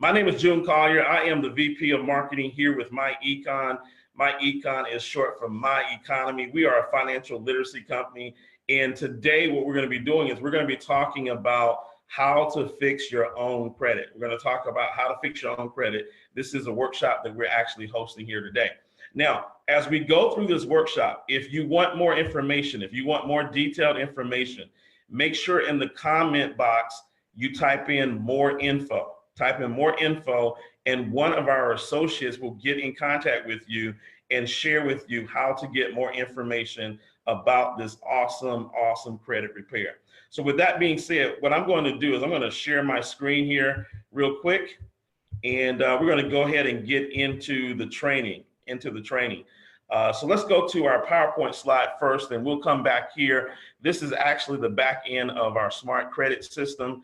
My name is June Collier. I am the VP of Marketing here with My Econ. My Econ is short for My Economy. We are a financial literacy company. And today what we're going to be doing is we're going to be talking about how to fix your own credit. We're going to talk about how to fix your own credit. This is a workshop that we're actually hosting here today. Now, as we go through this workshop, if you want more information, if you want more detailed information, make sure in the comment box you type in more info. Type in more info, and one of our associates will get in contact with you and share with you how to get more information about this awesome credit repair. So with that being said, what I'm going to do is I'm going to share my screen here real quick, and we're going to go ahead and get into the training. So let's go to our PowerPoint slide first, and we'll come back here. This is actually the back end of our smart credit system.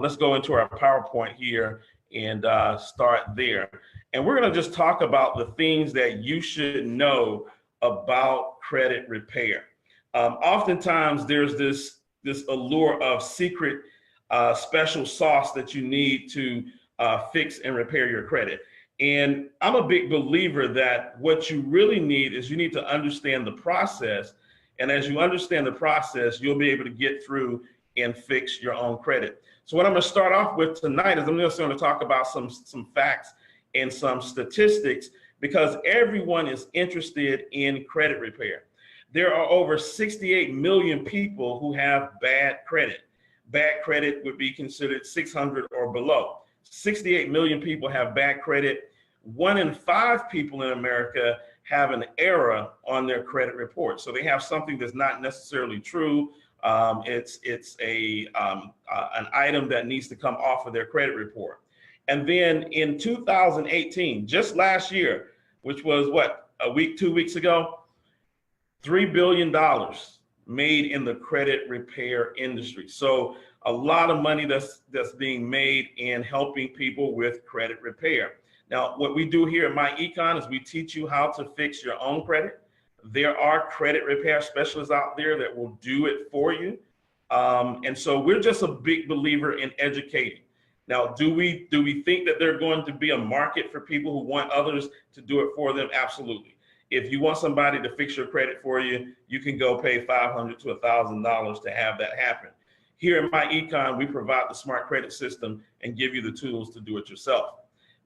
Let's go into our PowerPoint here and start there. And we're going to just talk about the things that you should know about credit repair. Oftentimes there's this allure of secret special sauce that you need to fix and repair your credit. And I'm a big believer that what you really need is you need to understand the process. And as you understand the process, you'll be able to get through and fix your own credit. So what I'm going to start off with tonight is I'm just going to talk about some facts and some statistics, because everyone is interested in credit repair. There are over 68 million people who have bad credit. Bad credit would be considered 600 or below. 68 million people have bad credit. 1 in 5 people in America have an error on their credit report. So they have something that's not necessarily true. It's an item that needs to come off of their credit report. And then in 2018, just last year, which was what, 2 weeks ago, $3 billion made in the credit repair industry. So a lot of money that's being made in helping people with credit repair. Now, what we do here at My Econ is we teach you how to fix your own credit. There are credit repair specialists out there that will do it for you. And so we're just a big believer in educating. Now, do we think that there's going to be a market for people who want others to do it for them? Absolutely. If you want somebody to fix your credit for you, you can go pay $500 to $1,000 to have that happen. Here at My Econ, we provide the smart credit system and give you the tools to do it yourself.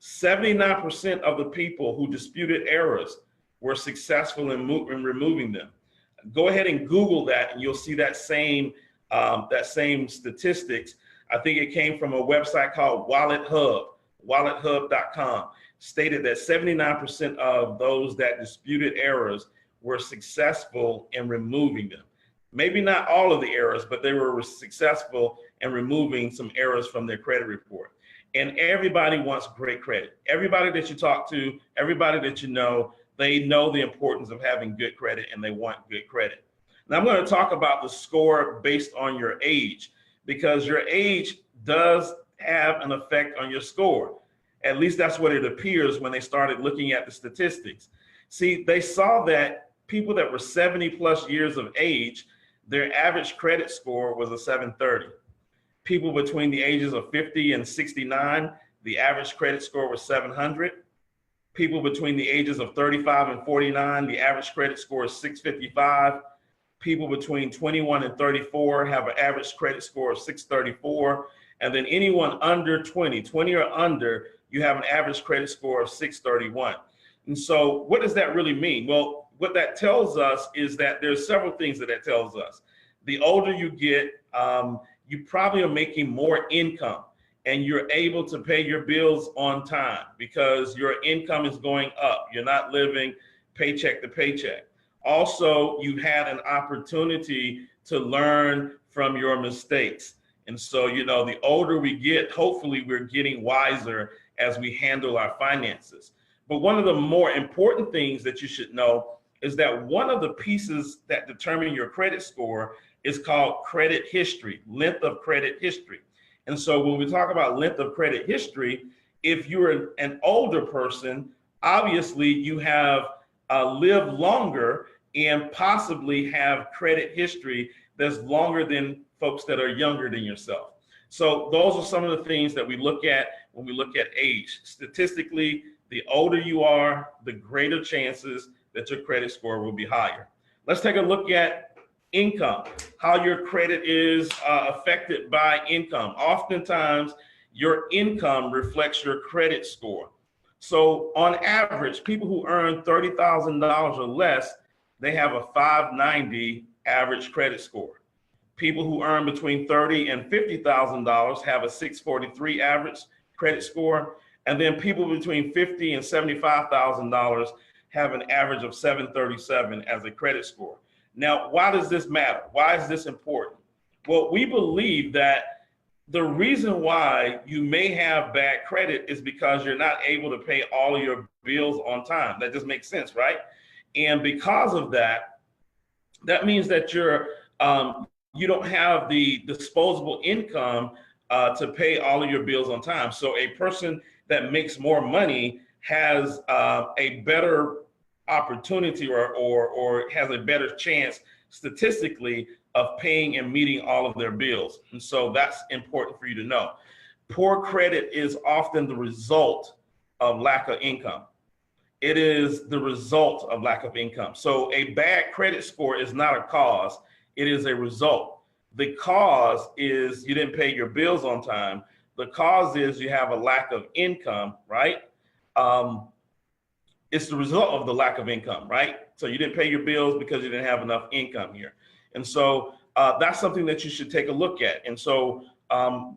79% of the people who disputed errors were successful in removing them. Go ahead and Google that, and you'll see that same statistics. I think it came from a website called Wallet Hub, wallethub.com, stated that 79% of those that disputed errors were successful in removing them. Maybe not all of the errors, but they were successful in removing some errors from their credit report. And everybody wants great credit. Everybody that you talk to, everybody that you know, they know the importance of having good credit, and they want good credit. Now I'm going to talk about the score based on your age, because your age does have an effect on your score. At least that's what it appears when they started looking at the statistics. See, they saw that people that were 70 plus years of age, their average credit score was a 730. People between the ages of 50 and 69, the average credit score was 700. People between the ages of 35 and 49, the average credit score is 655. People between 21 and 34 have an average credit score of 634. And then anyone under 20 or under, you have an average credit score of 631. And so what does that really mean? Well, what that tells us is that there's several things that tells us. The older you get, you probably are making more income, and you're able to pay your bills on time because your income is going up. You're not living paycheck to paycheck. Also, you had an opportunity to learn from your mistakes. And so, you know, the older we get, hopefully we're getting wiser as we handle our finances. But one of the more important things that you should know is that one of the pieces that determine your credit score is called credit history, length of credit history. And so when we talk about length of credit history, if you're an older person, obviously you have lived longer and possibly have credit history that's longer than folks that are younger than yourself. So those are some of the things that we look at when we look at age. Statistically, the older you are, the greater chances that your credit score will be higher. Let's take a look at income, how your credit is affected by income. Oftentimes, your income reflects your credit score. So on average, people who earn $30,000 or less, they have a 590 average credit score. People who earn between $30,000 and $50,000 have a 643 average credit score. And then people between $50,000 and $75,000 have an average of 737 as a credit score. Now, why does this matter? Why is this important? Well, we believe that the reason why you may have bad credit is because you're not able to pay all of your bills on time. That just makes sense, right? And because of that, that means that you don't have the disposable income to pay all of your bills on time. So a person that makes more money has a better opportunity or has a better chance statistically of paying and meeting all of their bills. And so that's important for you to know. Poor credit is often the result of lack of income. It is the result of lack of income. So a bad credit score is not a cause, it is a result. The cause is you didn't pay your bills on time. The cause is you have a lack of income, right? It's the result of the lack of income, right? So you didn't pay your bills because you didn't have enough income here. And so that's something that you should take a look at. And so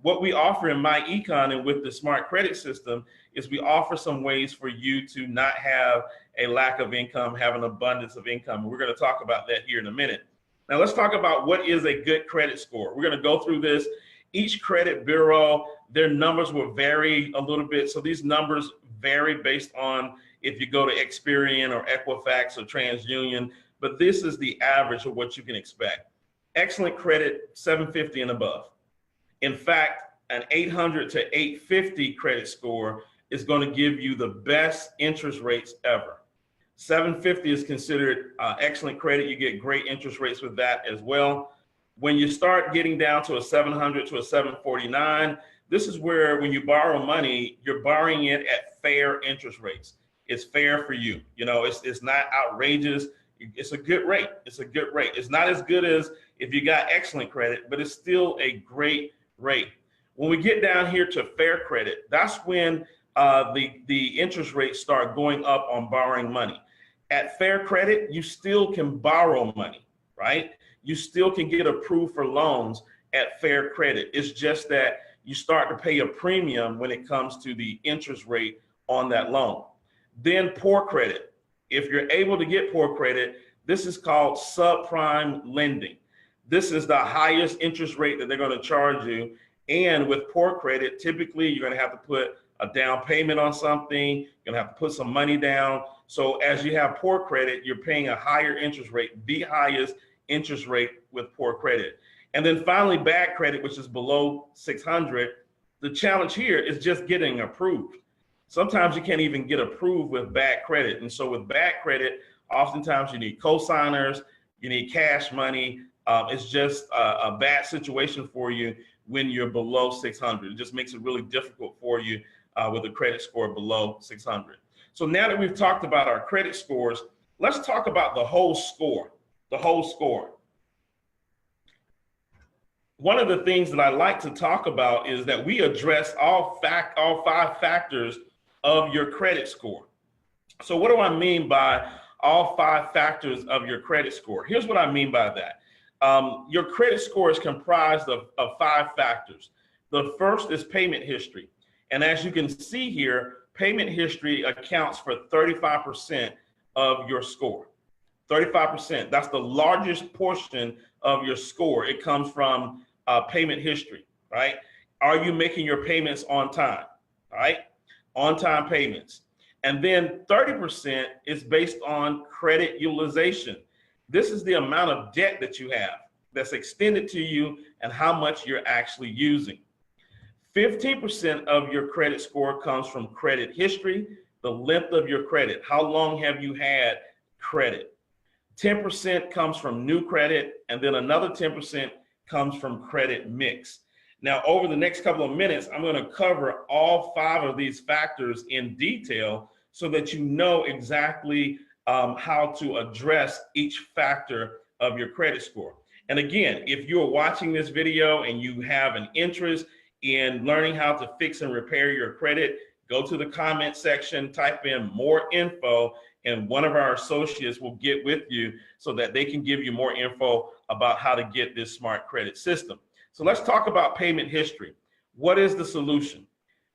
what we offer in My Econ and with the Smart Credit System is we offer some ways for you to not have a lack of income, have an abundance of income. And we're going to talk about that here in a minute. Now let's talk about what is a good credit score. We're going to go through this. Each credit bureau, their numbers will vary a little bit. So these numbers vary based on if you go to Experian or Equifax or TransUnion, but this is the average of what you can expect. Excellent credit, 750 and above. In fact, an 800 to 850 credit score is going to give you the best interest rates ever. 750 is considered excellent credit. You get great interest rates with that as well. When you start getting down to a 700 to a 749, this is where when you borrow money, you're borrowing it at fair interest rates. It's fair for you. You know, it's not outrageous. It's a good rate. It's a good rate. It's not as good as if you got excellent credit, but it's still a great rate. When we get down here to fair credit, that's when the interest rates start going up on borrowing money. At fair credit, you still can borrow money, right? You still can get approved for loans at fair credit. It's just that you start to pay a premium when it comes to the interest rate on that loan. Then poor credit. If you're able to get poor credit, this is called subprime lending. This is the highest interest rate that they're going to charge you. And with poor credit, typically you're going to have to put a down payment on something. You're going to have to put some money down. So as you have poor credit, you're paying a higher interest rate, the highest interest rate with poor credit. And then finally, bad credit, which is below 600. The challenge here is just getting approved. Sometimes you can't even get approved with bad credit. And so with bad credit, oftentimes you need co-signers, you need cash money. It's just a bad situation for you when you're below 600. It just makes it really difficult for you with a credit score below 600. So now that we've talked about our credit scores, let's talk about the whole score, the whole score. One of the things that I like to talk about is that we address all 5 factors of your credit score. So what do I mean by all 5 factors of your credit score? Here's what I mean by that. Your credit score is comprised of 5 factors. The first is payment history. And as you can see here, payment history accounts for 35% of your score. 35%, that's the largest portion of your score. It comes from payment history, right? Are you making your payments on time, right? On-time payments. And then 30% is based on credit utilization. This is the amount of debt that you have that's extended to you and how much you're actually using. 15% of your credit score comes from credit history, the length of your credit. How long have you had credit? 10% comes from new credit, and then another 10% comes from credit mix. Now, over the next couple of minutes, I'm going to cover all 5 of these factors in detail so that you know exactly how to address each factor of your credit score. And again, if you're watching this video and you have an interest in learning how to fix and repair your credit, go to the comment section, type in more info, and one of our associates will get with you so that they can give you more info about how to get this smart credit system. So let's talk about payment history. What is the solution?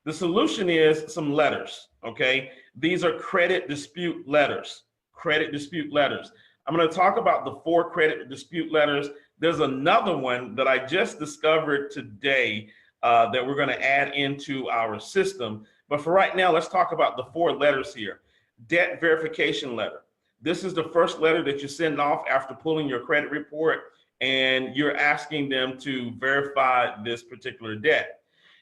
The solution is some letters, okay? These are credit dispute letters, credit dispute letters. I'm going to talk about the 4 credit dispute letters. There's another one that I just discovered today that we're going to add into our system. But for right now, let's talk about the 4 letters here. Debt verification letter. This is the first letter that you send off after pulling your credit report, and you're asking them to verify this particular debt.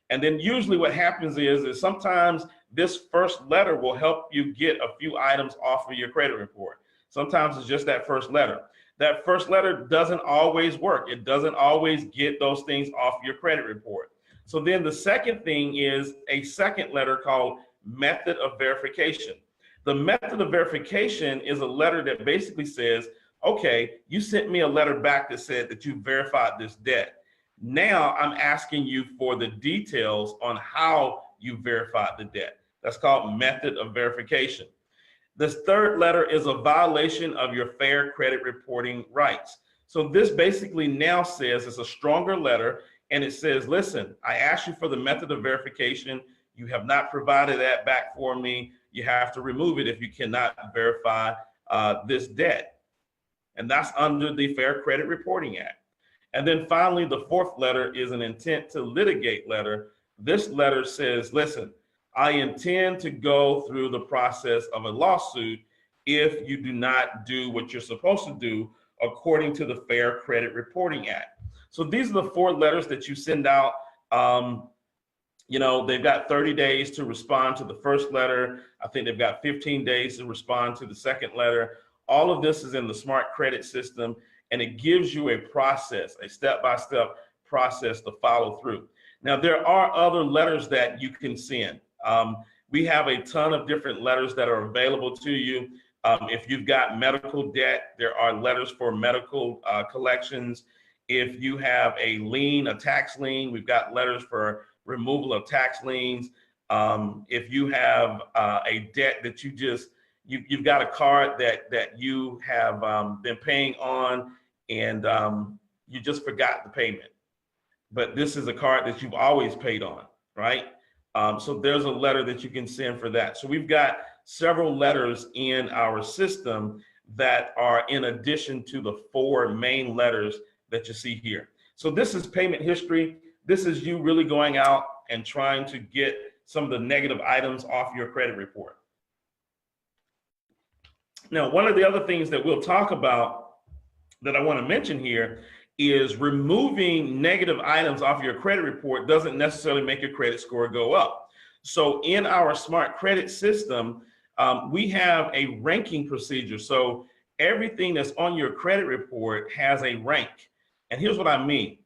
And then usually what happens is sometimes this first letter will help you get a few items off of your credit report. Sometimes it's just that first letter. That first letter doesn't always work. It doesn't always get those things off your credit report. So then the second thing is a second letter called method of verification. The method of verification is a letter that basically says, okay, you sent me a letter back that said that you verified this debt. Now I'm asking you for the details on how you verified the debt. That's called method of verification. This third letter is a violation of your fair credit reporting rights. So this basically now says it's a stronger letter, and it says, listen, I asked you for the method of verification. You have not provided that back for me. You have to remove it if you cannot verify this debt. And that's under the Fair Credit Reporting Act. And then finally, the fourth letter is an intent to litigate letter. This letter says, listen, I intend to go through the process of a lawsuit if you do not do what you're supposed to do according to the Fair Credit Reporting Act. So these are the 4 letters that you send out. You know, they've got 30 days to respond to the first letter. I think they've got 15 days to respond to the second letter. All of this is in the smart credit system, and it gives you a process, a step-by-step process to follow through. Now, there are other letters that you can send. We have a ton of different letters that are available to you. If you've got medical debt, there are letters for medical collections. If you have a lien, a tax lien, we've got letters for removal of tax liens. If you have a debt that you've got a card that you have been paying on, and you just forgot the payment, but this is a card that you've always paid on, right? So there's a letter that you can send for that. So we've got several letters in our system that are in addition to the 4 main letters that you see here. So this is payment history. This is you really going out and trying to get some of the negative items off your credit report. Now, one of the other things that we'll talk about that I want to mention here is removing negative items off your credit report doesn't necessarily make your credit score go up. So in our smart credit system, we have a ranking procedure. So everything that's on your credit report has a rank. And here's what I mean.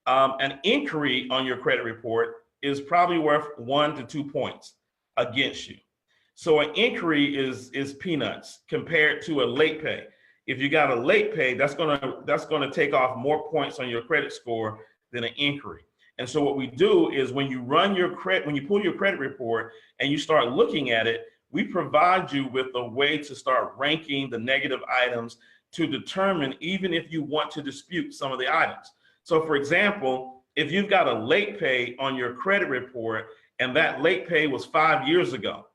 An inquiry on your credit report is probably worth 1 to 2 points against you. So an inquiry is peanuts compared to a late pay. If you got a late pay, that's gonna take off more points on your credit score than an inquiry. And so what we do is when you pull your credit report and you start looking at it, we provide you with a way to start ranking the negative items to determine even if you want to dispute some of the items. So for example, if you've got a late pay on your credit report and that late pay was 5 years ago,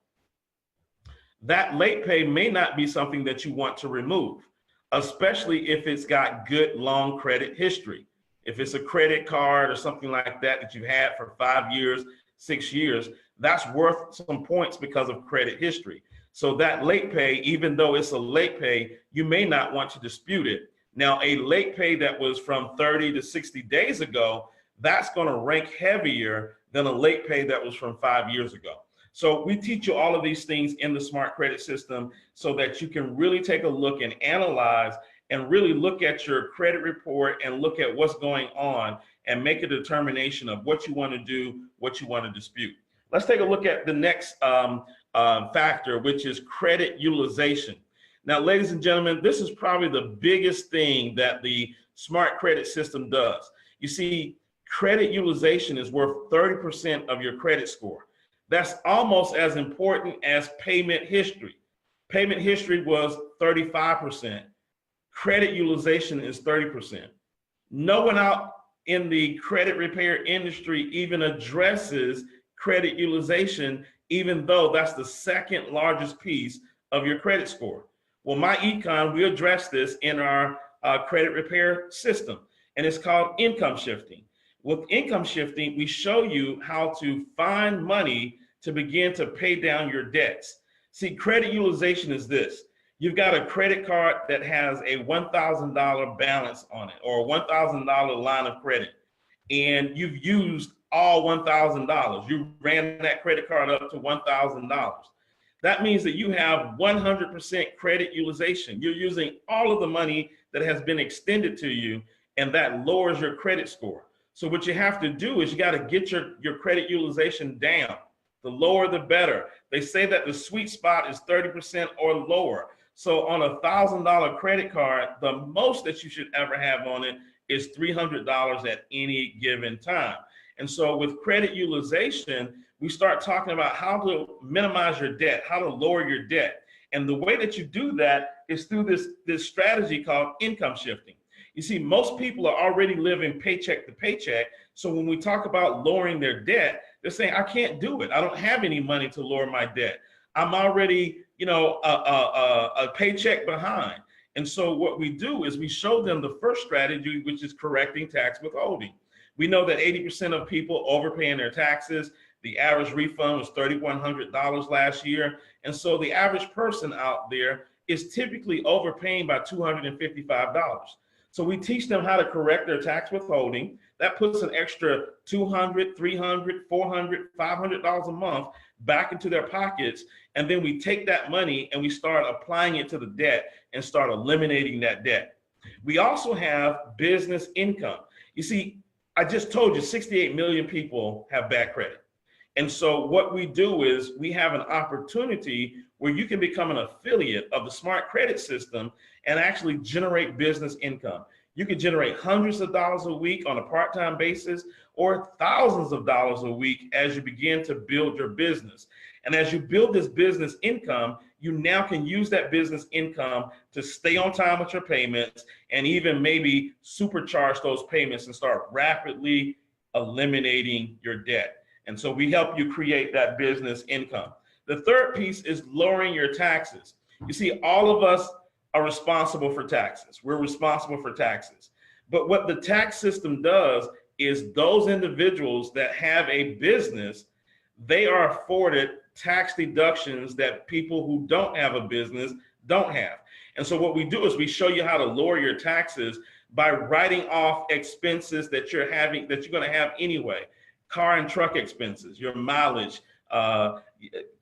that late pay may not be something that you want to remove, especially if it's got good long credit history. If it's a credit card or something like that that you've had for 5 years, 6 years, that's worth some points because of credit history. So that late pay, even though it's a late pay, you may not want to dispute it. Now, a late pay that was from 30 to 60 days ago, that's going to rank heavier than a late pay that was from 5 years ago. So we teach you all of these things in the smart credit system so that you can really take a look and analyze and really look at your credit report and look at what's going on and make a determination of what you want to do, what you want to dispute. Let's take a look at the next factor, which is credit utilization. Now, ladies and gentlemen, this is probably the biggest thing that the smart credit system does. You see, credit utilization is worth 30% of your credit score. That's almost as important as payment history. Payment history was 35%. Credit utilization is 30%. No one out in the credit repair industry even addresses credit utilization, even though that's the second largest piece of your credit score. Well, my econ, we address this in our credit repair system, and it's called income shifting. With income shifting, we show you how to find money to begin to pay down your debts. See, credit utilization is this. You've got a credit card that has a $1,000 balance on it, or a $1,000 line of credit, and you've used all $1,000. You ran that credit card up to $1,000. That means that you have 100% credit utilization. You're using all of the money that has been extended to you, and that lowers your credit score. So what you have to do is you got to get your credit utilization down. The lower, the better. They say that the sweet spot is 30% or lower. So on a $1,000 credit card, the most that you should ever have on it is $300 at any given time. And so with credit utilization, we start talking about how to minimize your debt, how to lower your debt. And the way that you do that is through this strategy called income shifting. You see, most people are already living paycheck to paycheck. So when we talk about lowering their debt, they're saying, I can't do it. I don't have any money to lower my debt. I'm already, a paycheck behind. And so what we do is we show them the first strategy, which is correcting tax withholding. We know that 80% of people overpaying their taxes. The average refund was $3,100 last year. And so the average person out there is typically overpaying by $255. So we teach them how to correct their tax withholding. That puts an extra $200, $300, $400, $500 a month back into their pockets. And then we take that money and we start applying it to the debt and start eliminating that debt. We also have business income. You see, I just told you 68 million people have bad credit. And so what we do is we have an opportunity where you can become an affiliate of the smart credit system and actually generate business income. You can generate hundreds of dollars a week on a part-time basis or thousands of dollars a week as you begin to build your business. And as you build this business income, you now can use that business income to stay on time with your payments and even maybe supercharge those payments and start rapidly eliminating your debt. And so we help you create that business income. The third piece is lowering your taxes. You see, all of us are responsible for taxes. We're responsible for taxes. But what the tax system does is those individuals that have a business, they are afforded tax deductions that people who don't have a business don't have. And so what we do is we show you how to lower your taxes by writing off expenses that you're going to have anyway. Car and truck expenses, your mileage,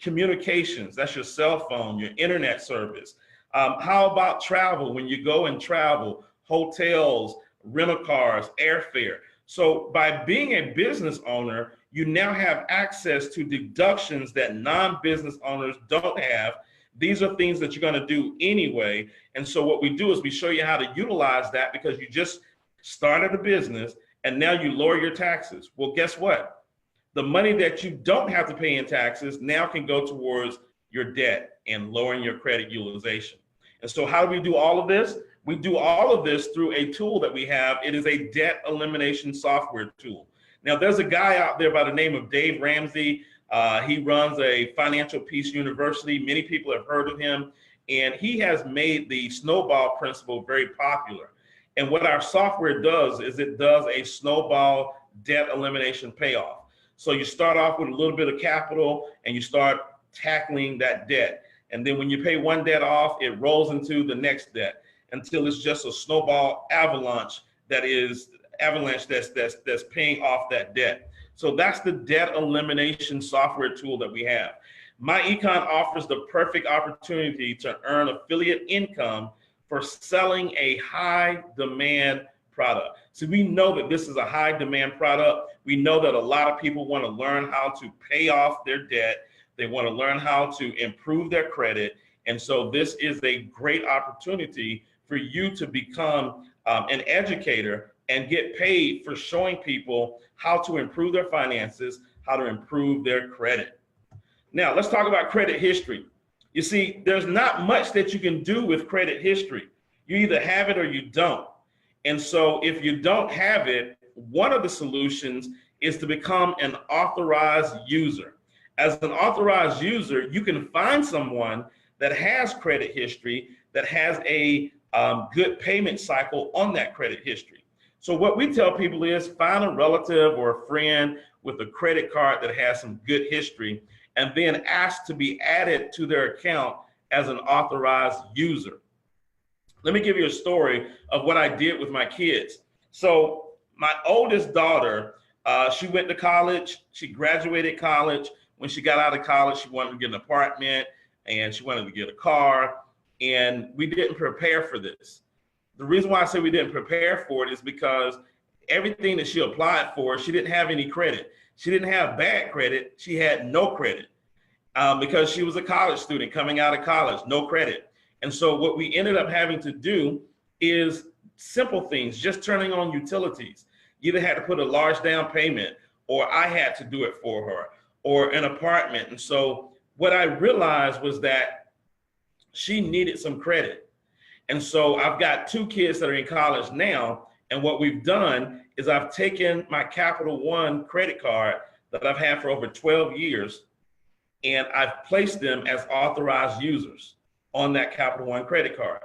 communications, that's your cell phone, your internet service. How about travel? When you go and travel, hotels, rental cars, airfare. So by being a business owner, you now have access to deductions that non-business owners don't have. These are things that you're going to do anyway. And so what we do is we show you how to utilize that because you just started a business and now you lower your taxes. Well, guess what? The money that you don't have to pay in taxes now can go towards your debt and lowering your credit utilization. And so how do we do all of this? We do all of this through a tool that we have. It is a debt elimination software tool. Now, there's a guy out there by the name of Dave Ramsey. He runs a Financial Peace University. Many people have heard of him, and he has made the snowball principle very popular. And what our software does is it does a snowball debt elimination payoff. So you start off with a little bit of capital and you start tackling that debt. And then when you pay one debt off, it rolls into the next debt until it's just a snowball avalanche that's paying off that debt. So that's the debt elimination software tool that we have. MyEcon offers the perfect opportunity to earn affiliate income for selling a high demand product. So we know that this is a high demand product. We know that a lot of people want to learn how to pay off their debt. They want to learn how to improve their credit. And so this is a great opportunity for you to become an educator and get paid for showing people how to improve their finances, how to improve their credit. Now, let's talk about credit history. You see, there's not much that you can do with credit history. You either have it or you don't. And so if you don't have it, one of the solutions is to become an authorized user. As an authorized user, you can find someone that has credit history, that has a good payment cycle on that credit history. So what we tell people is find a relative or a friend with a credit card that has some good history, and then ask to be added to their account as an authorized user. Let me give you a story of what I did with my kids. So my oldest daughter, she went to college, she graduated college. When she got out of college, she wanted to get an apartment and she wanted to get a car, and we didn't prepare for this. The reason why I say we didn't prepare for it is because everything that she applied for, she didn't have any credit. She didn't have bad credit, she had no credit because she was a college student coming out of college, no credit. And so what we ended up having to do is simple things, just turning on utilities. You either had to put a large down payment, or I had to do it for her, or an apartment. And so what I realized was that she needed some credit. And so I've got two kids that are in college now. And what we've done is I've taken my Capital One credit card that I've had for over 12 years, and I've placed them as authorized users on that Capital One credit card.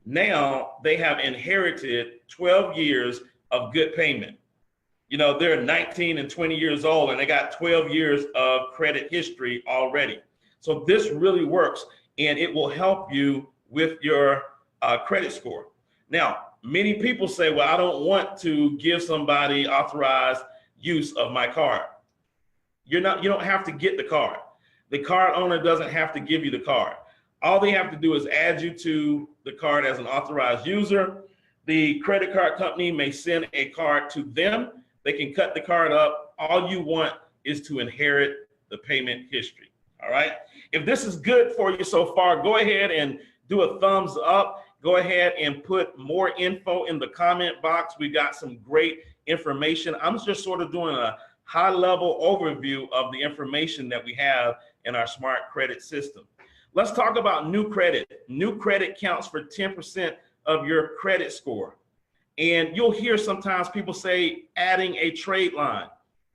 Now they have inherited 12 years of good payment. You know, they're 19 and 20 years old, and they got 12 years of credit history already. So this really works, and it will help you with your credit score. Now, many people say, well, I don't want to give somebody authorized use of my card. You don't have to get the card. The card owner doesn't have to give you the card. All they have to do is add you to the card as an authorized user. The credit card company may send a card to them. They can cut the card up. All you want is to inherit the payment history. All right. If this is good for you so far, go ahead and do a thumbs up. Go ahead and put more info in the comment box. We got some great information. I'm just sort of doing a high level overview of the information that we have in our smart credit system. Let's talk about new credit. New credit counts for 10% of your credit score. And you'll hear sometimes people say adding a trade line.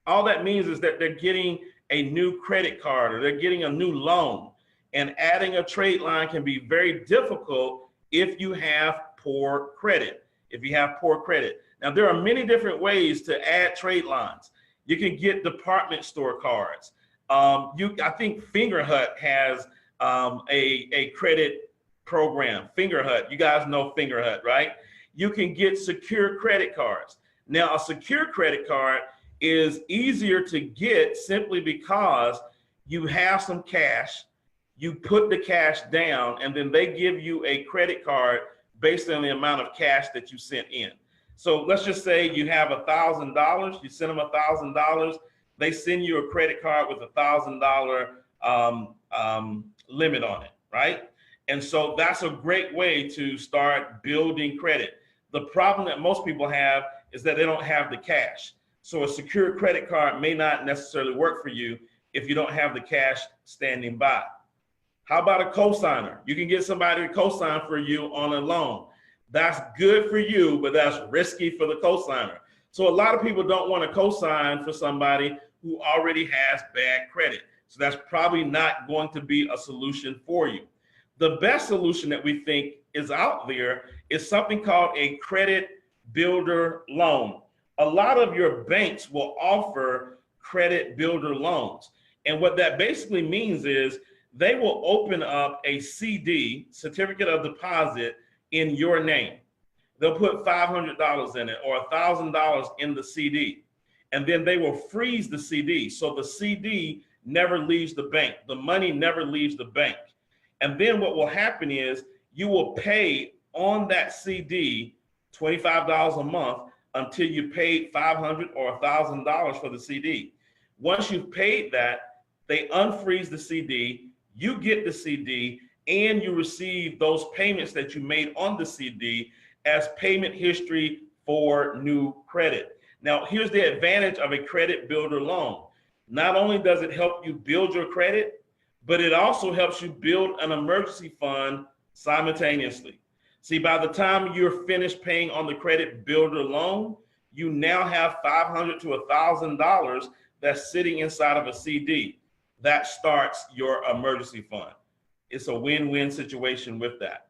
All that means is that they're getting a new credit card or they're getting a new loan. And adding a trade line can be very difficult if you have poor credit. If you have poor credit. Now, there are many different ways to add trade lines. You can get department store cards. I think Fingerhut has a credit program. Fingerhut, you guys know Fingerhut, right? You can get secure credit cards. Now, a secure credit card is easier to get simply because you have some cash, you put the cash down, and then they give you a credit card based on the amount of cash that you sent in. So let's just say you have $1,000, you send them $1,000, they send you a credit card with $1,000 limit on it, right? And so that's a great way to start building credit. The problem that most people have is that they don't have the cash. So a secure credit card may not necessarily work for you if you don't have the cash standing by. How about a cosigner? You can get somebody to cosign for you on a loan. That's good for you, but that's risky for the cosigner. So a lot of people don't want to cosign for somebody who already has bad credit. So that's probably not going to be a solution for you. The best solution that we think is out there is something called a credit builder loan. A lot of your banks will offer credit builder loans. And what that basically means is they will open up a CD, certificate of deposit, in your name. They'll put $500 in it or $1,000 in the CD. And then they will freeze the CD. So the CD never leaves the bank. The money never leaves the bank. And then what will happen is you will pay on that CD $25 a month until you paid $500 or $1,000 for the CD. Once you've paid that, they unfreeze the CD, you get the CD, and you receive those payments that you made on the CD as payment history for new credit. Now, here's the advantage of a credit builder loan. Not only does it help you build your credit, but it also helps you build an emergency fund simultaneously. See, by the time you're finished paying on the credit builder loan, you now have $500 to $1,000 that's sitting inside of a CD. That starts your emergency fund. It's a win-win situation with that.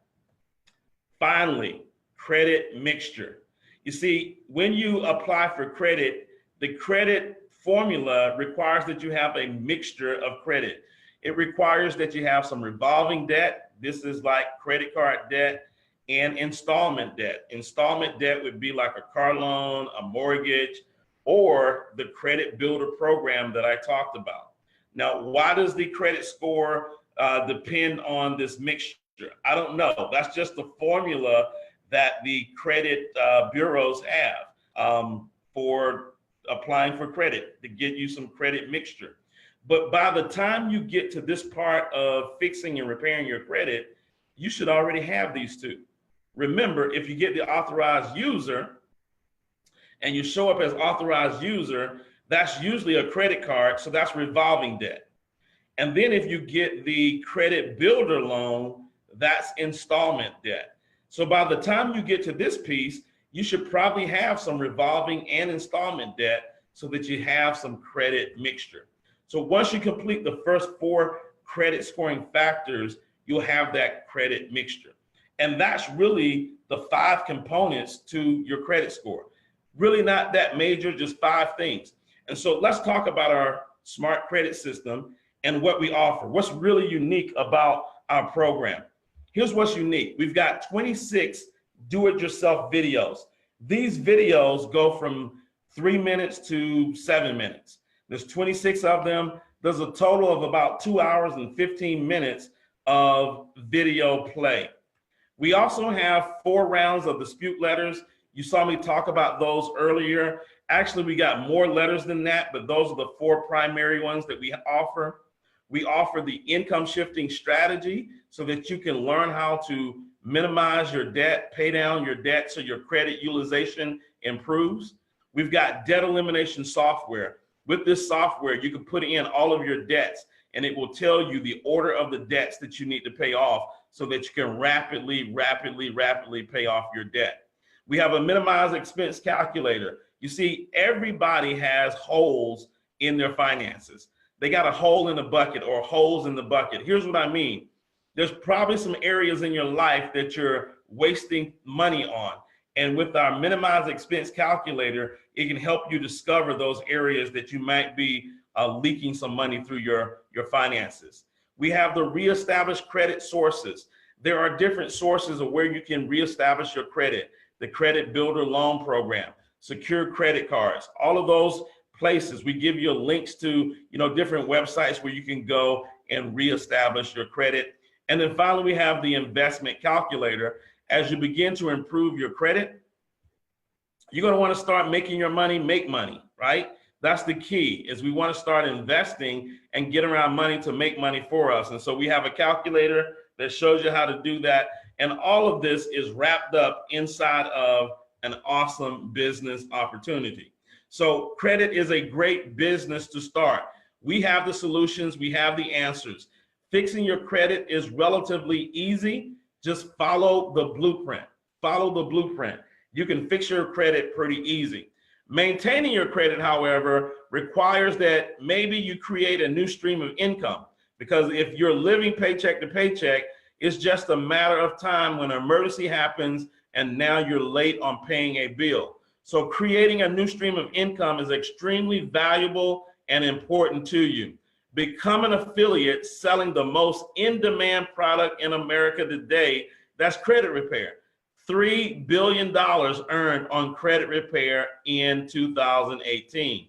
Finally, credit mixture. You see, when you apply for credit, the credit formula requires that you have a mixture of credit. It requires that you have some revolving debt. This is like credit card debt and installment debt. Installment debt would be like a car loan, a mortgage, or the credit builder program that I talked about. Now, why does the credit score depend on this mixture? I don't know. That's just the formula that the credit bureaus have for applying for credit, to get you some credit mixture. But by the time you get to this part of fixing and repairing your credit, you should already have these two. Remember, if you get the authorized user and you show up as authorized user, that's usually a credit card, so that's revolving debt. And then if you get the credit builder loan, that's installment debt. So by the time you get to this piece, you should probably have some revolving and installment debt so that you have some credit mixture. So once you complete the first 4 credit scoring factors, you'll have that credit mixture. And that's really the 5 components to your credit score. Really not that major, just 5 things. And so let's talk about our smart credit system and what we offer. What's really unique about our program? Here's what's unique. We've got 26 do-it-yourself videos. These videos go from 3 minutes to 7 minutes. There's 26 of them. There's a total of about 2 hours and 15 minutes of video play. We also have 4 rounds of dispute letters. You saw me talk about those earlier. Actually, we got more letters than that, but those are the 4 primary ones that we offer. We offer the income shifting strategy so that you can learn how to minimize your debt, pay down your debt so your credit utilization improves. We've got debt elimination software. With this software, you can put in all of your debts and it will tell you the order of the debts that you need to pay off so that you can rapidly pay off your debt. We have a minimized expense calculator. You see, everybody has holes in their finances. They got a hole in the bucket or holes in the bucket. Here's what I mean. There's probably some areas in your life that you're wasting money on. And with our minimized expense calculator, it can help you discover those areas that you might be leaking some money through your finances. We have the reestablished credit sources. There are different sources of where you can reestablish your credit. The credit builder loan program, secure credit cards, all of those places. We give you links to, different websites where you can go and reestablish your credit. And then finally, we have the investment calculator. As you begin to improve your credit, you're going to want to start making your money make money, right? That's the key, is we want to start investing and get around money to make money for us. And so we have a calculator that shows you how to do that. And all of this is wrapped up inside of an awesome business opportunity. So credit is a great business to start. We have the solutions, we have the answers. Fixing your credit is relatively easy. Just follow the blueprint. Follow the blueprint. You can fix your credit pretty easy. Maintaining your credit, however, requires that maybe you create a new stream of income, because if you're living paycheck to paycheck, it's just a matter of time when an emergency happens and now you're late on paying a bill. So creating a new stream of income is extremely valuable and important to you. Become an affiliate selling the most in-demand product in America today, that's credit repair. $3 billion earned on credit repair in 2018.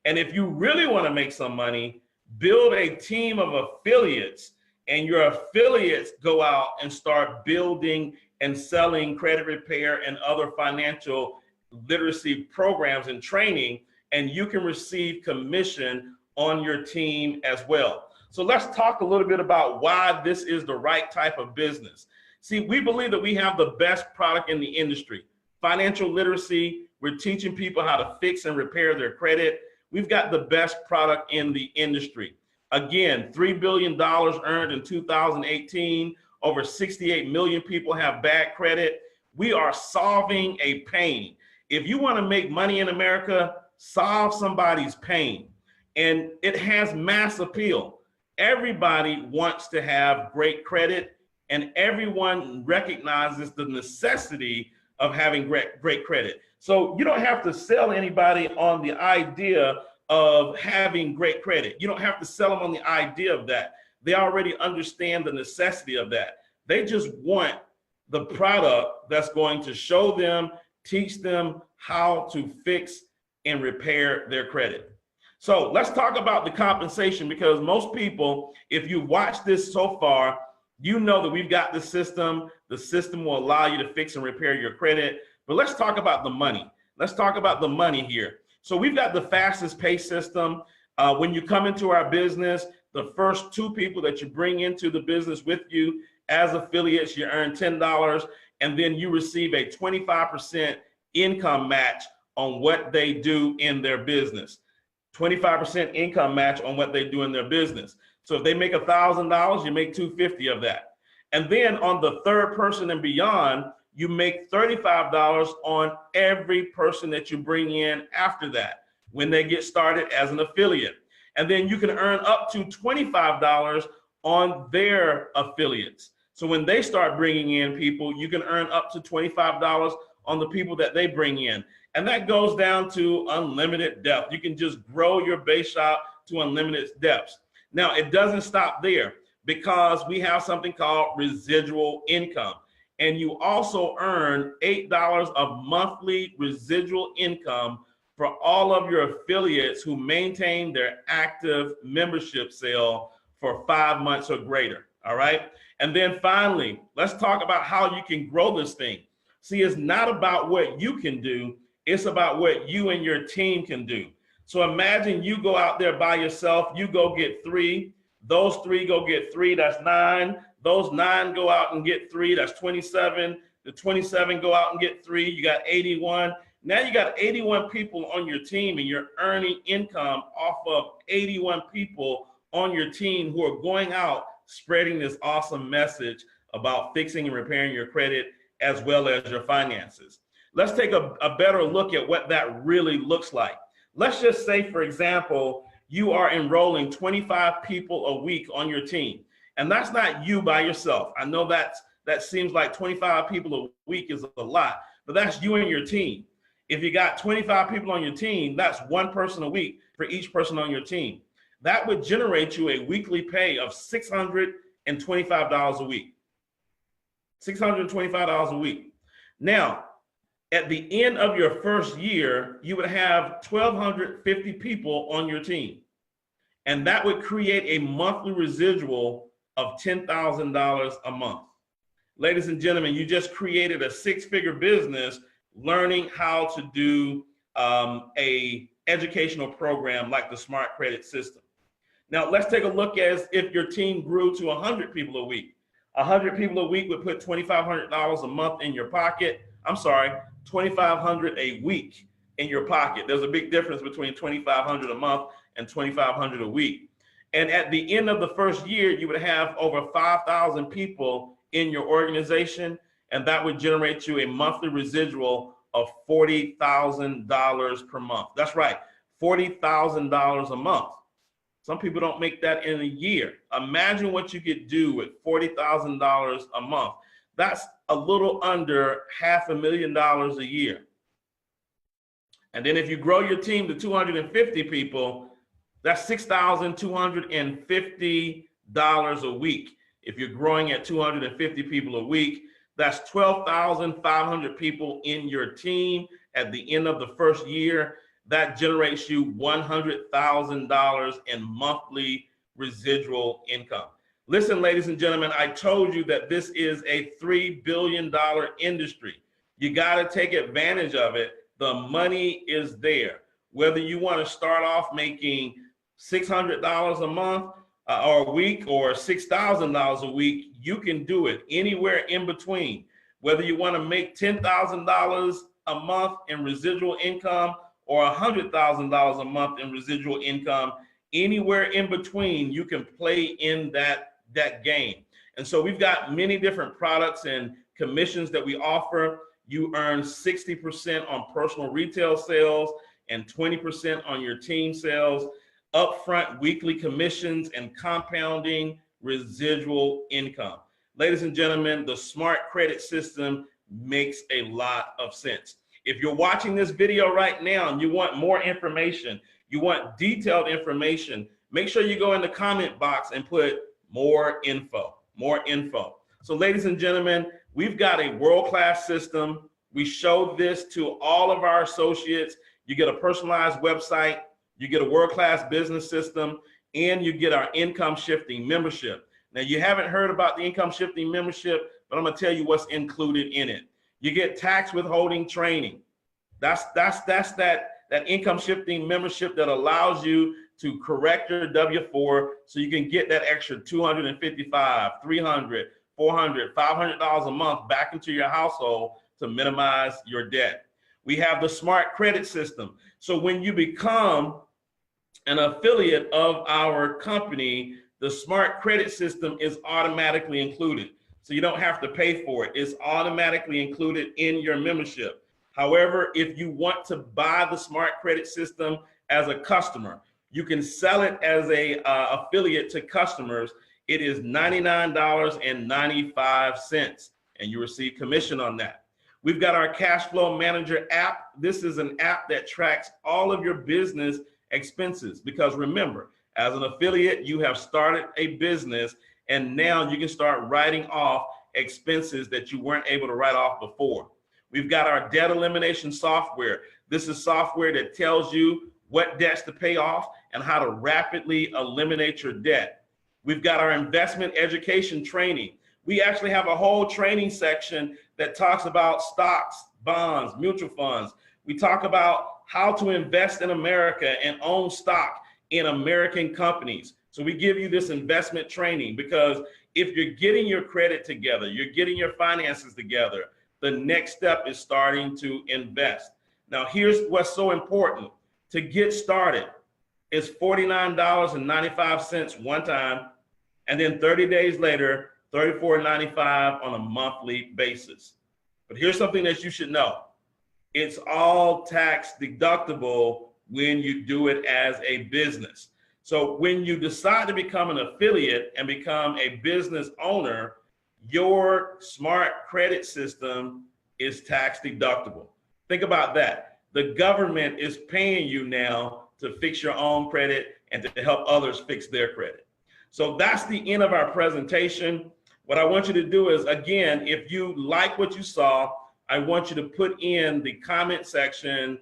And if you really want to make some money, build a team of affiliates, and your affiliates go out and start building and selling credit repair and other financial literacy programs and training, and you can receive commission on your team as well. So let's talk a little bit about why this is the right type of business. See, we believe that we have the best product in the industry. Financial literacy, we're teaching people how to fix and repair their credit. We've got the best product in the industry. Again, $3 billion earned in 2018. Over 68 million people have bad credit. We are solving a pain. If you want to make money in America, solve somebody's pain. And it has mass appeal. Everybody wants to have great credit, and everyone recognizes the necessity of having great credit. So you don't have to sell anybody on the idea of having great credit. You don't have to sell them on the idea of that. They already understand the necessity of that. They just want the product that's going to show them, teach them how to fix and repair their credit. So let's talk about the compensation, because most people, if you watch this so far, you know that we've got the system. The system will allow you to fix and repair your credit. But let's talk about the money. Let's talk about the money here. So we've got the fastest pay system. When you come into our business, the first 2 people that you bring into the business with you as affiliates, you earn $10, and then you receive a 25% income match on what they do in their business. 25% income match on what they do in their business. So if they make $1,000, you make $250 of that. And then on the 3rd person and beyond, you make $35 on every person that you bring in after that when they get started as an affiliate. And then you can earn up to $25 on their affiliates. So when they start bringing in people, you can earn up to $25 on the people that they bring in. And that goes down to unlimited depth. You can just grow your base shop to unlimited depths. Now, it doesn't stop there, because we have something called residual income. And you also earn $8 of monthly residual income for all of your affiliates who maintain their active membership sale for 5 months or greater. All right. And then finally, let's talk about how you can grow this thing. See, it's not about what you can do. It's about what you and your team can do. So imagine you go out there by yourself, you go get 3, those 3 go get 3, that's 9, those 9 go out and get 3, that's 27, the 27 go out and get 3, you got 81. Now you got 81 people on your team, and you're earning income off of 81 people on your team who are going out spreading this awesome message about fixing and repairing your credit as well as your finances. Let's take a better look at what that really looks like. Let's just say, for example, you are enrolling 25 people a week on your team. And that's not you by yourself. I know that seems like 25 people a week is a lot, but that's you and your team. If you got 25 people on your team, that's 1 person a week for each person on your team. That would generate you a weekly pay of $625 a week. $625 a week. Now, at the end of your first year, you would have 1,250 people on your team. And that would create a monthly residual of $10,000 a month. Ladies and gentlemen, you just created a 6-figure business learning how to do a educational program like the Smart Credit System. Now, let's take a look as if your team grew to 100 people a week. 100 people a week would put $2,500 a month in your pocket. I'm sorry, $2,500 a week in your pocket. There's a big difference between $2,500 a month and $2,500 a week. And at the end of the first year, you would have over 5,000 people in your organization, and that would generate you a monthly residual of $40,000 per month. That's right, $40,000 a month. Some people don't make that in a year. Imagine what you could do with $40,000 a month. That's a little under $500,000 a year. And then if you grow your team to 250 people, that's $6,250 a week. If you're growing at 250 people a week, that's 12,500 people in your team at the end of the first year. That generates you $100,000 in monthly residual income. Listen, ladies and gentlemen, I told you that this is a $3 billion industry. You got to take advantage of it. the money is there. Whether you want to start off making $600 a month or a week, or $6,000 a week, you can do it anywhere in between. Whether you want to make $10,000 a month in residual income or $100,000 a month in residual income, anywhere in between, you can play in that game. And so we've got many different products and commissions that we offer. You earn 60% on personal retail sales and 20% on your team sales, upfront weekly commissions, and compounding residual income. Ladies and gentlemen, the smart credit system makes a lot of sense. If you're watching this video right now and you want more information, you want detailed information, make sure you go in the comment box and put more info, more info. So ladies and gentlemen, we've got a world-class system. We show this to all of our associates. You get a personalized website, you get a world-class business system, and you get our income shifting membership. Now, you haven't heard about the income shifting membership, but I'm gonna tell you what's included in it. You get tax withholding training. That's that income shifting membership that allows you to correct your W-4 so you can get that extra $255, $300, $400, $500 a month back into your household to minimize your debt. We have the smart credit system. So when you become an affiliate of our company, the smart credit system is automatically included. So you don't have to pay for it. It's automatically included in your membership. However, if you want to buy the smart credit system as a customer, you can sell it as a affiliate to customers. It is $99.95, and you receive commission on that. We've got our Cash Flow Manager app. This is an app that tracks all of your business expenses, because remember, as an affiliate, you have started a business, and now you can start writing off expenses that you weren't able to write off before. We've got our debt elimination software. This is software that tells you what debts to pay off and how to rapidly eliminate your debt. We've got our investment education training. We actually have a whole training section that talks about stocks, bonds, mutual funds. We talk about how to invest in America and own stock in American companies. So we give you this investment training, because if you're getting your credit together, you're getting your finances together, the next step is starting to invest. Now, here's what's so important. To get started, it's $49.95 one time, and then 30 days later, $34.95 on a monthly basis. But here's something that you should know. It's all tax deductible when you do it as a business. So when you decide to become an affiliate and become a business owner, your smart credit system is tax deductible. Think about that. The government is paying you now to fix your own credit and to help others fix their credit. So that's the end of our presentation. What I want you to do is, again, if you like what you saw, I want you to put in the comment section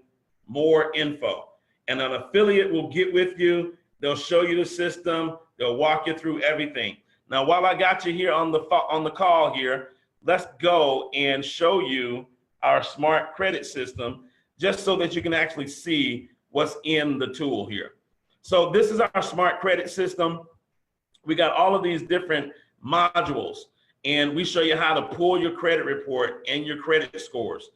more info, and an affiliate will get with you. They'll show you the system. They'll walk you through everything. Now, while I got you here on the call here, let's go and show you our smart credit system, just so that you can actually see what's in the tool here. So this is our smart credit system. We got all of these different modules, and we show you how to pull your credit report and your credit scores.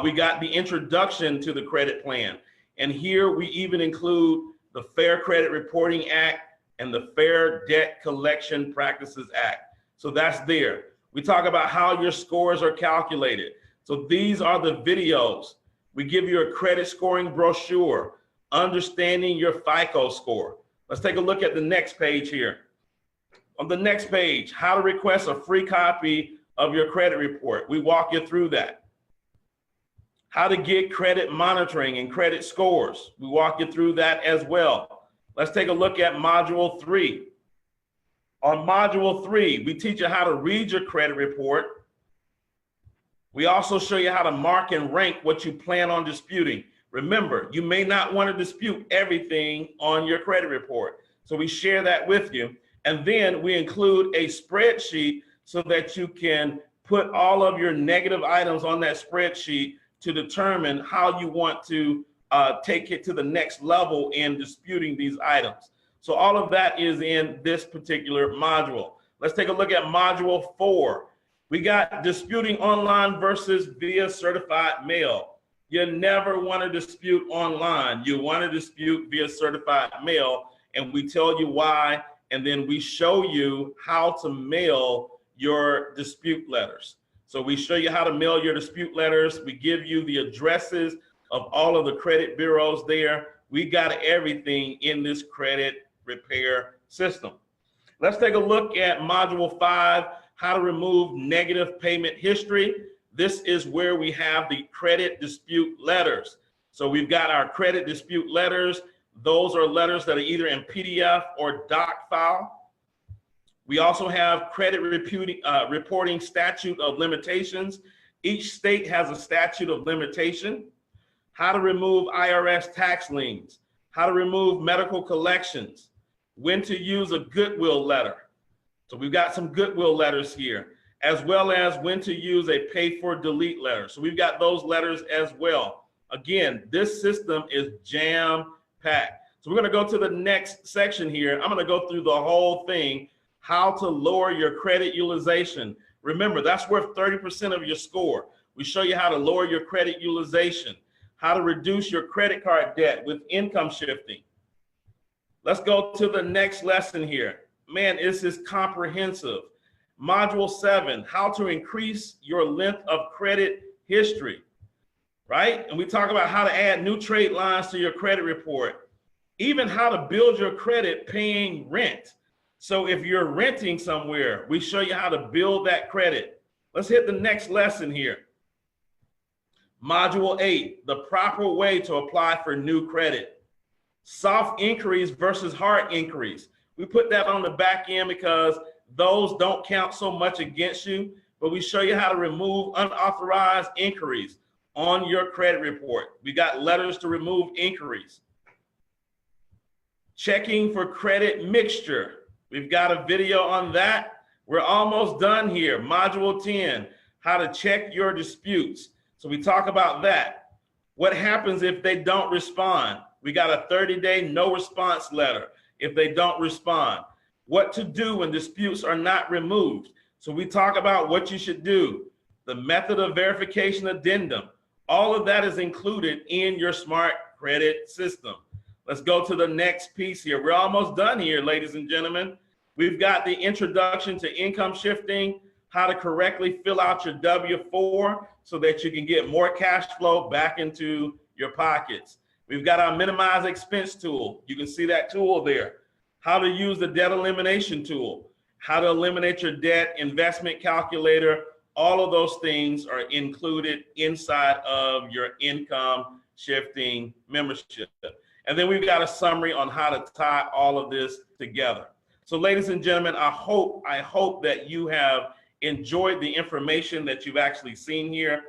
We got the introduction to the credit plan, and here we even include the Fair Credit Reporting Act and the Fair Debt Collection Practices Act. So that's there. We talk about how your scores are calculated. So these are the videos. We give you a credit scoring brochure, understanding your FICO score. Let's take a look at the next page here. On the next page, how to request a free copy of your credit report. We walk you through that. How to get credit monitoring and credit scores. We walk you through that as well. Let's take a look at Module 3. On Module 3, we teach you how to read your credit report. We also show you how to mark and rank what you plan on disputing. Remember, you may not want to dispute everything on your credit report. So we share that with you. And then we include a spreadsheet so that you can put all of your negative items on that spreadsheet to determine how you want to take it to the next level in disputing these items. So all of that is in this particular module. Let's take a look at module 4. We got disputing online versus via certified mail. You never want to dispute online. You want to dispute via certified mail, and we tell you why, and then we show you how to mail your dispute letters. So we show you how to mail your dispute letters. We give you the addresses of all of the credit bureaus there. We got everything in this credit repair system. Let's take a look at module 5, how to remove negative payment history. This is where we have the credit dispute letters. So we've got our credit dispute letters. Those are letters that are either in PDF or doc file. We also have credit reporting statute of limitations. Each state has a statute of limitation. How to remove IRS tax liens. How to remove medical collections. When to use a goodwill letter. So we've got some goodwill letters here, as well as when to use a pay for delete letter. So we've got those letters as well. Again, this system is jam-packed. So we're gonna go to the next section here. I'm gonna go through the whole thing, how to lower your credit utilization. Remember, that's worth 30% of your score. We show you how to lower your credit utilization, how to reduce your credit card debt with income shifting. Let's go to the next lesson here. Man, this is comprehensive. Module 7, how to increase your length of credit history, right? And we talk about how to add new trade lines to your credit report, even how to build your credit paying rent. So if you're renting somewhere, we show you how to build that credit. Let's hit the next lesson here. Module 8, the proper way to apply for new credit. Soft inquiries versus hard inquiries. We put that on the back end because those don't count so much against you, but we show you how to remove unauthorized inquiries on your credit report. We got letters to remove inquiries. Checking for credit mixture. We've got a video on that. We're almost done here. Module 10, how to check your disputes. So we talk about that. What happens if they don't respond? We got a 30-day no response letter if they don't respond. What to do when disputes are not removed. So we talk about what you should do. The method of verification addendum. All of that is included in your smart credit system. Let's go to the next piece here. We're almost done here, ladies and gentlemen. We've got the introduction to income shifting, how to correctly fill out your W-4 so that you can get more cash flow back into your pockets. We've got our minimize expense tool. You can see that tool there. How to use the debt elimination tool, how to eliminate your debt investment calculator. All of those things are included inside of your income shifting membership. And then we've got a summary on how to tie all of this together. So ladies and gentlemen, I hope that you have enjoyed the information that you've actually seen here.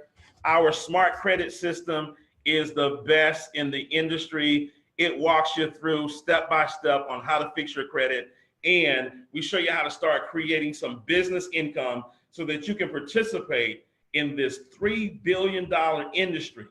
Our smart credit system is the best in the industry. It walks you through step by step on how to fix your credit. And we show you how to start creating some business income so that you can participate in this $3 billion industry.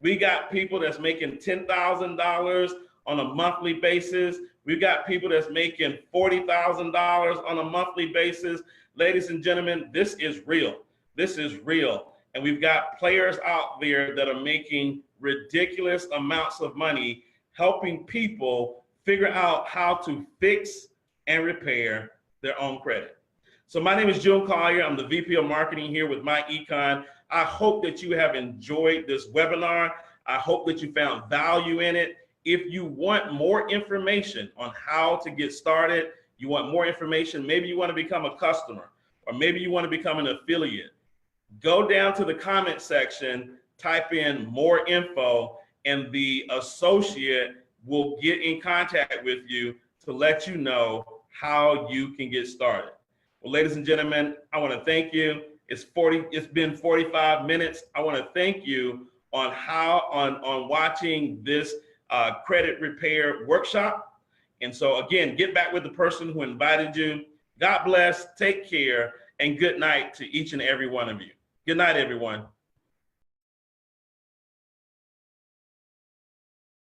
We got people that's making $10,000 on a monthly basis. We've got people that's making $40,000 on a monthly basis. Ladies and gentlemen, this is real. This is real. And we've got players out there that are making ridiculous amounts of money, helping people figure out how to fix and repair their own credit. So my name is June Collier. I'm the VP of Marketing here with My Econ. I hope that you have enjoyed this webinar. I hope that you found value in it. If you want more information on how to get started, you want more information, maybe you want to become a customer, or maybe you want to become an affiliate, go down to the comment section, type in more info, and the associate will get in contact with you to let you know how you can get started. Well, ladies and gentlemen, I want to thank you. It's been 45 minutes. I want to thank you on watching this credit repair workshop. And so again, get back with the person who invited you. God bless, take care, and good night to each and every one of you. Good night, everyone.